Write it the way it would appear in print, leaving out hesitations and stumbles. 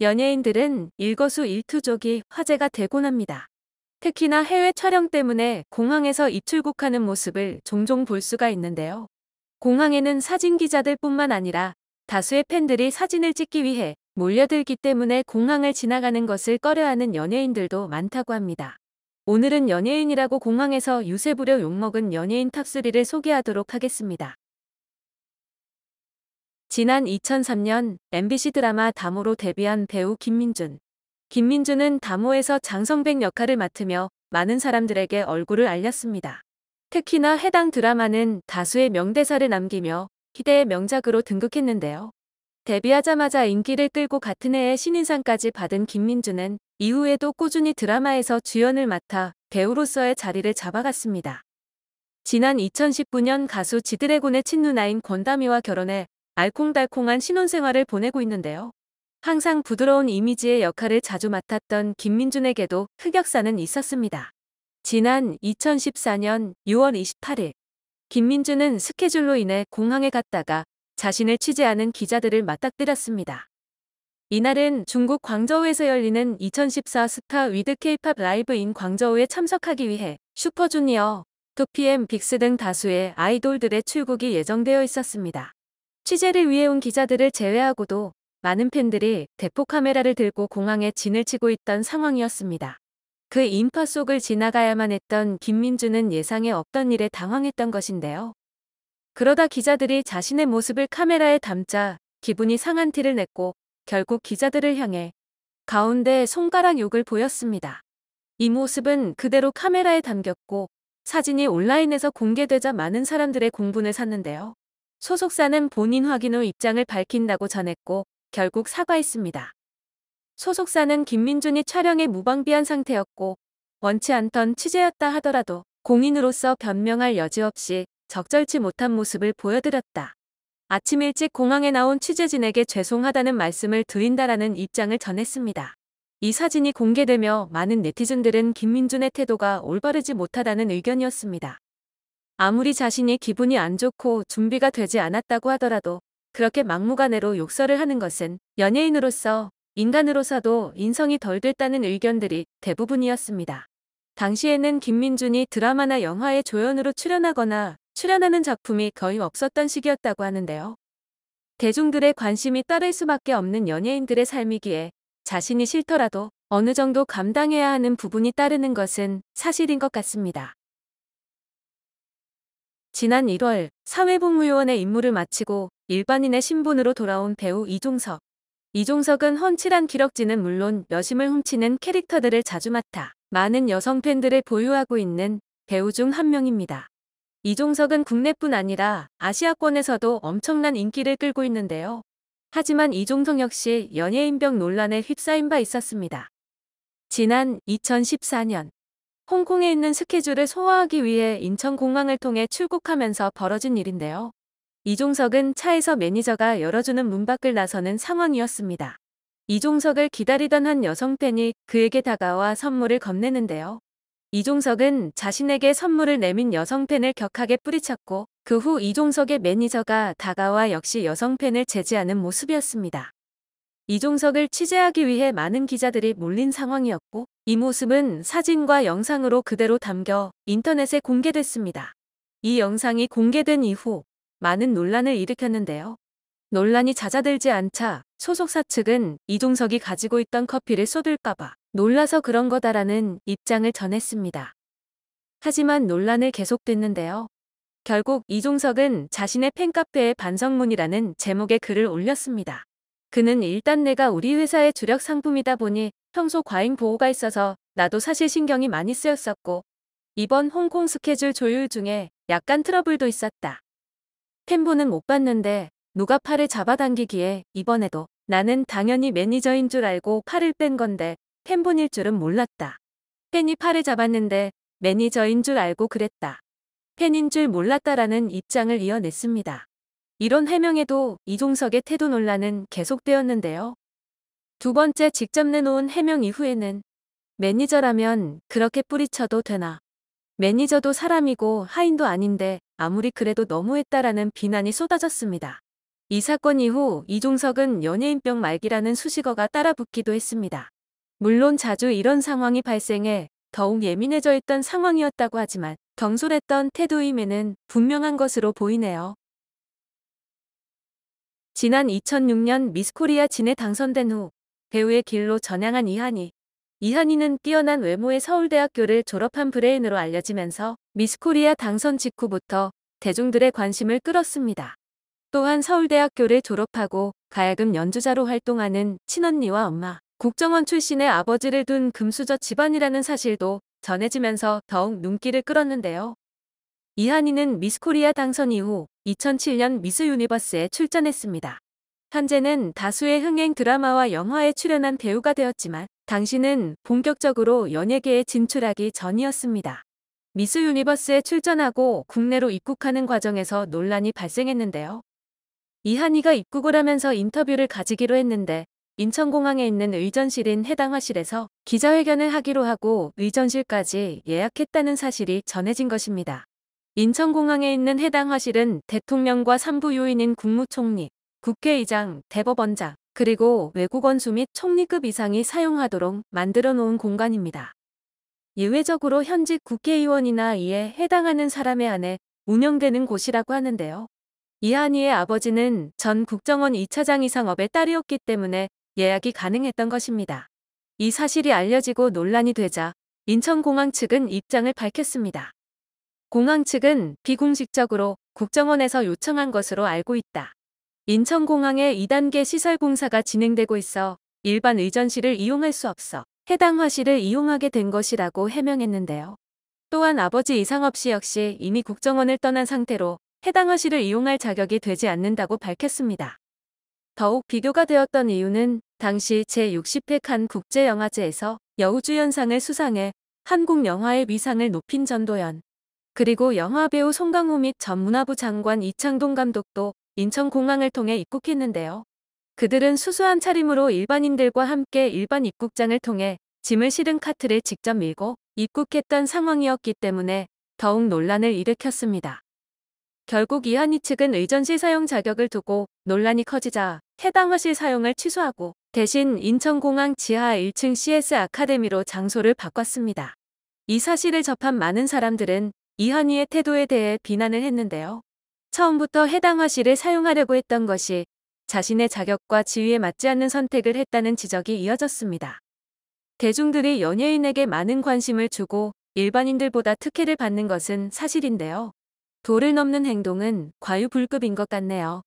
연예인들은 일거수일투족이 화제가 되곤 합니다. 특히나 해외 촬영 때문에 공항에서 입출국하는 모습을 종종 볼 수가 있는데요. 공항에는 사진 기자들뿐만 아니라 다수의 팬들이 사진을 찍기 위해 몰려들기 때문에 공항을 지나가는 것을 꺼려하는 연예인들도 많다고 합니다. 오늘은 연예인이라고 공항에서 유세 부려 욕먹은 연예인 탑3를 소개하도록 하겠습니다. 지난 2003년 MBC 드라마 다모로 데뷔한 배우 김민준. 김민준은 다모에서 장성백 역할을 맡으며 많은 사람들에게 얼굴을 알렸습니다. 특히나 해당 드라마는 다수의 명대사를 남기며 희대의 명작으로 등극했는데요. 데뷔하자마자 인기를 끌고 같은 해에 신인상까지 받은 김민준은 이후에도 꾸준히 드라마에서 주연을 맡아 배우로서의 자리를 잡아갔습니다. 지난 2019년 가수 지드래곤의 친누나인 권다미와 결혼해 알콩달콩한 신혼생활을 보내고 있는데요. 항상 부드러운 이미지의 역할을 자주 맡았던 김민준에게도 흑역사는 있었습니다. 지난 2014년 6월 28일 김민준은 스케줄로 인해 공항에 갔다가 자신을 취재하는 기자들을 맞닥뜨렸습니다. 이날은 중국 광저우에서 열리는 2014 스타 위드 K-팝 라이브인 광저우에 참석하기 위해 슈퍼주니어, 2PM 빅스 등 다수의 아이돌들의 출국이 예정되어 있었습니다. 취재를 위해 온 기자들을 제외하고도 많은 팬들이 대포 카메라를 들고 공항에 진을 치고 있던 상황이었습니다. 그 인파 속을 지나가야만 했던 김민준은 예상에 없던 일에 당황했던 것인데요. 그러다 기자들이 자신의 모습을 카메라에 담자 기분이 상한 티를 냈고 결국 기자들을 향해 가운데 손가락 욕을 보였습니다. 이 모습은 그대로 카메라에 담겼고 사진이 온라인에서 공개되자 많은 사람들의 공분을 샀는데요. 소속사는 본인 확인 후 입장을 밝힌다고 전했고 결국 사과했습니다. 소속사는 김민준이 촬영에 무방비한 상태였고 원치 않던 취재였다 하더라도 공인으로서 변명할 여지 없이 적절치 못한 모습을 보여드렸다. 아침 일찍 공항에 나온 취재진에게 죄송하다는 말씀을 드린다라는 입장을 전했습니다. 이 사진이 공개되며 많은 네티즌들은 김민준의 태도가 올바르지 못하다는 의견이었습니다. 아무리 자신이 기분이 안 좋고 준비가 되지 않았다고 하더라도 그렇게 막무가내로 욕설을 하는 것은 연예인으로서 인간으로서도 인성이 덜 됐다는 의견들이 대부분이었습니다. 당시에는 김민준이 드라마나 영화에 조연으로 출연하거나 출연하는 작품이 거의 없었던 시기였다고 하는데요. 대중들의 관심이 따를 수밖에 없는 연예인들의 삶이기에 자신이 싫더라도 어느 정도 감당해야 하는 부분이 따르는 것은 사실인 것 같습니다. 지난 1월 사회복무요원의 임무를 마치고 일반인의 신분으로 돌아온 배우 이종석. 이종석은 훤칠한 기럭지는 물론 여심을 훔치는 캐릭터들을 자주 맡아 많은 여성 팬들을 보유하고 있는 배우 중 한 명입니다. 이종석은 국내뿐 아니라 아시아권에서도 엄청난 인기를 끌고 있는데요. 하지만 이종석 역시 연예인병 논란에 휩싸인 바 있었습니다. 지난 2014년 홍콩에 있는 스케줄을 소화하기 위해 인천공항을 통해 출국하면서 벌어진 일인데요. 이종석은 차에서 매니저가 열어주는 문 밖을 나서는 상황이었습니다. 이종석을 기다리던 한 여성 팬이 그에게 다가와 선물을 건네는데요. 이종석은 자신에게 선물을 내민 여성 팬을 격하게 뿌리쳤고 그 후 이종석의 매니저가 다가와 역시 여성 팬을 제지하는 모습이었습니다. 이종석을 취재하기 위해 많은 기자들이 몰린 상황이었고 이 모습은 사진과 영상으로 그대로 담겨 인터넷에 공개됐습니다. 이 영상이 공개된 이후 많은 논란을 일으켰는데요. 논란이 잦아들지 않자 소속사 측은 이종석이 가지고 있던 커피를 쏟을까봐 놀라서 그런 거다라는 입장을 전했습니다. 하지만 논란은 계속됐는데요. 결국 이종석은 자신의 팬카페에 반성문이라는 제목의 글을 올렸습니다. 그는 일단 내가 우리 회사의 주력 상품이다 보니 평소 과잉 보호가 있어서 나도 사실 신경이 많이 쓰였었고 이번 홍콩 스케줄 조율 중에 약간 트러블도 있었다. 팬분은 못 봤는데 누가 팔을 잡아당기기에 이번에도 나는 당연히 매니저인 줄 알고 팔을 뺀 건데 팬분일 줄은 몰랐다. 팬이 팔을 잡았는데 매니저인 줄 알고 그랬다. 팬인 줄 몰랐다라는 입장을 이어냈습니다. 이런 해명에도 이종석의 태도 논란은 계속되었는데요. 두 번째 직접 내놓은 해명 이후에는 매니저라면 그렇게 뿌리쳐도 되나. 매니저도 사람이고 하인도 아닌데 아무리 그래도 너무했다라는 비난이 쏟아졌습니다. 이 사건 이후 이종석은 연예인병 말기라는 수식어가 따라붙기도 했습니다. 물론 자주 이런 상황이 발생해 더욱 예민해져 있던 상황이었다고 하지만 경솔했던 태도임에는 분명한 것으로 보이네요. 지난 2006년 미스코리아 진에 당선된 후 배우의 길로 전향한 이한희. 이한희는 뛰어난 외모의 서울대학교를 졸업한 브레인으로 알려지면서 미스코리아 당선 직후부터 대중들의 관심을 끌었습니다. 또한 서울대학교를 졸업하고 가야금 연주자로 활동하는 친언니와 엄마, 국정원 출신의 아버지를 둔 금수저 집안이라는 사실도 전해지면서 더욱 눈길을 끌었는데요. 이한희는 미스코리아 당선 이후 2007년 미스 유니버스에 출전했습니다. 현재는 다수의 흥행 드라마와 영화에 출연한 배우가 되었지만 당시는 본격적으로 연예계에 진출하기 전이었습니다. 미스 유니버스에 출전하고 국내로 입국하는 과정에서 논란이 발생했는데요. 이한희가 입국을 하면서 인터뷰를 가지기로 했는데 인천공항에 있는 의전실인 해당 화실에서 기자회견을 하기로 하고 의전실까지 예약했다는 사실이 전해진 것입니다. 인천공항에 있는 해당 화실은 대통령과 산부 요인인 국무총리, 국회의장, 대법원장, 그리고 외국 원수 및 총리급 이상이 사용하도록 만들어 놓은 공간입니다. 예외적으로 현직 국회의원이나 이에 해당하는 사람에 한해 운영되는 곳이라고 하는데요. 이한희의 아버지는 전 국정원 2차장 이상업의 딸이었기 때문에 예약이 가능했던 것입니다. 이 사실이 알려지고 논란이 되자 인천공항 측은 입장을 밝혔습니다. 공항 측은 비공식적으로 국정원에서 요청한 것으로 알고 있다. 인천공항에 2단계 시설 공사가 진행되고 있어 일반 의전실을 이용할 수 없어 해당 화실을 이용하게 된 것이라고 해명했는데요. 또한 아버지 이상업 씨 역시 이미 국정원을 떠난 상태로 해당 화실을 이용할 자격이 되지 않는다고 밝혔습니다. 더욱 비교가 되었던 이유는 당시 제60회 칸 국제영화제에서 여우주연상을 수상해 한국 영화의 위상을 높인 전도연, 그리고 영화배우 송강호 및 전 문화부 장관 이창동 감독도 인천공항을 통해 입국했는데요. 그들은 수수한 차림으로 일반인들과 함께 일반 입국장을 통해 짐을 실은 카트를 직접 밀고 입국했던 상황이었기 때문에 더욱 논란을 일으켰습니다. 결국 이한희 측은 의전실 사용 자격을 두고 논란이 커지자 해당 화실 사용을 취소하고 대신 인천공항 지하 1층 CS 아카데미로 장소를 바꿨습니다. 이 사실을 접한 많은 사람들은 이한희의 태도에 대해 비난을 했는데요. 처음부터 해당 화실을 사용하려고 했던 것이 자신의 자격과 지위에 맞지 않는 선택을 했다는 지적이 이어졌습니다. 대중들이 연예인에게 많은 관심을 주고 일반인들보다 특혜를 받는 것은 사실인데요. 도를 넘는 행동은 과유불급인 것 같네요.